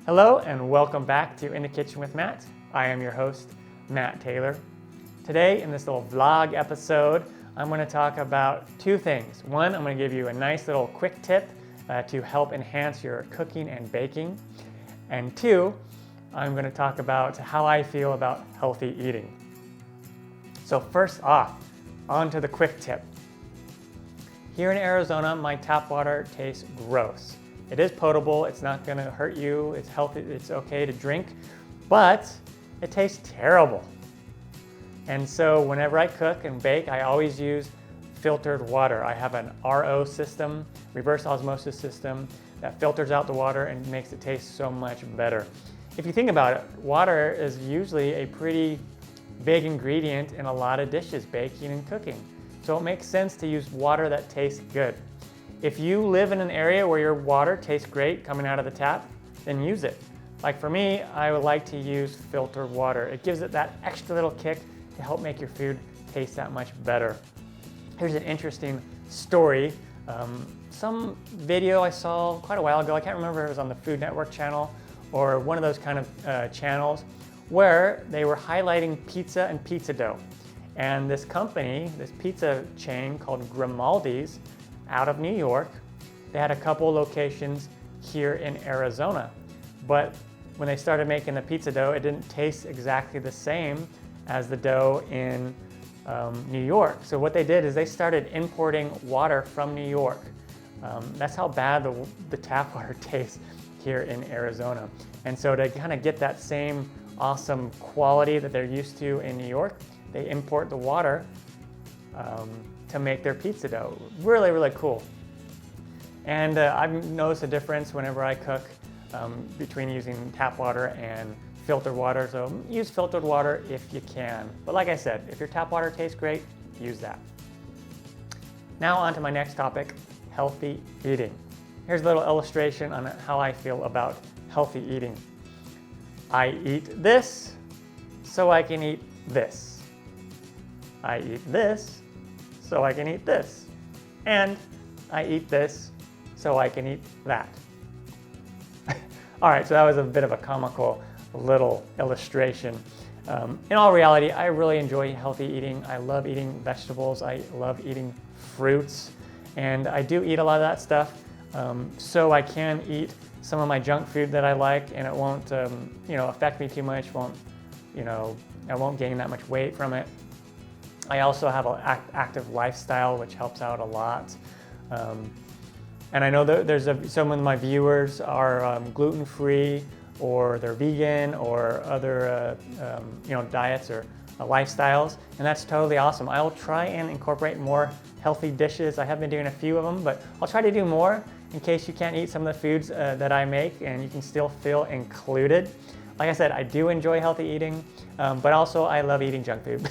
Hello and welcome back to In the Kitchen with Matt. I am your host, Matt Taylor. Today in this little vlog episode, I'm going to talk about two things. One, I'm going to give you a nice little quick tip to help enhance your cooking and baking. And two, I'm going to talk about how I feel about healthy eating. So first off, on to the quick tip. Here in Arizona, my tap water tastes gross. It is potable, it's not gonna hurt you, it's healthy, it's okay to drink, but it tastes terrible. And so whenever I cook and bake, I always use filtered water. I have an RO system, reverse osmosis system, that filters out the water and makes it taste so much better. If you think about it, water is usually a pretty big ingredient in a lot of dishes, baking and cooking. So it makes sense to use water that tastes good. If you live in an area where your water tastes great coming out of the tap, then use it. Like for me, I would like to use filtered water. It gives it that extra little kick to help make your food taste that much better. Here's an interesting story. Some video I saw quite a while ago, I can't remember if it was on the Food Network channel or one of those kind of channels, where they were highlighting pizza and pizza dough. And this company, this pizza chain called Grimaldi's, out of New York, they had a couple locations here in Arizona. But when they started making the pizza dough, it didn't taste exactly the same as the dough in New York. So what they did is they started importing water from New York. That's how bad the tap water tastes here in Arizona. And so to kind of get that same awesome quality that they're used to in New York, they import the water to make their pizza dough. Really, really cool. And I've noticed a difference whenever I cook between using tap water and filtered water. So use filtered water if you can. But like I said, if your tap water tastes great, use that. Now on to my next topic, healthy eating. Here's a little illustration on how I feel about healthy eating. I eat this so I can eat this. I eat this so I can eat this. And I eat this so I can eat that. All right, so that was a bit of a comical little illustration. In all reality, I really enjoy healthy eating. I love eating vegetables. I love eating fruits. And I do eat a lot of that stuff. So I can eat some of my junk food that I like, and it won't affect me too much. I won't gain that much weight from it. I also have an active lifestyle, which helps out a lot. And I know that some of my viewers are gluten-free, or they're vegan, or other diets or lifestyles, and that's totally awesome. I will try and incorporate more healthy dishes. I have been doing a few of them, but I'll try to do more in case you can't eat some of the foods that I make, and you can still feel included. Like I said, I do enjoy healthy eating, but also I love eating junk food,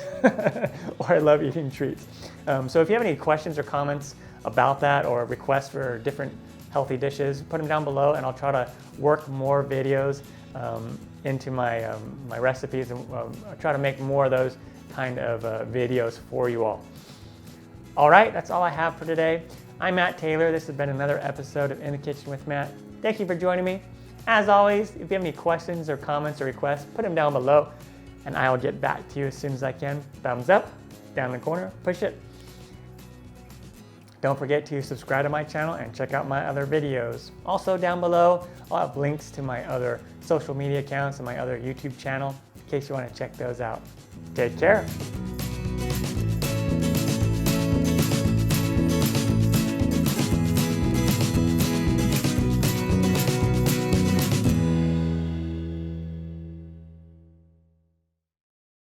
or I love eating treats. So if you have any questions or comments about that, or requests for different healthy dishes, put them down below, and I'll try to work more videos into my recipes, and I'll try to make more of those kind of videos for you all. All right, that's all I have for today. I'm Matt Taylor. This has been another episode of In the Kitchen with Matt. Thank you for joining me. As always, if you have any questions or comments or requests, put them down below, and I'll get back to you as soon as I can. Thumbs up, down in the corner, push it. Don't forget to subscribe to my channel and check out my other videos. Also down below, I'll have links to my other social media accounts and my other YouTube channel in case you want to check those out. Take care.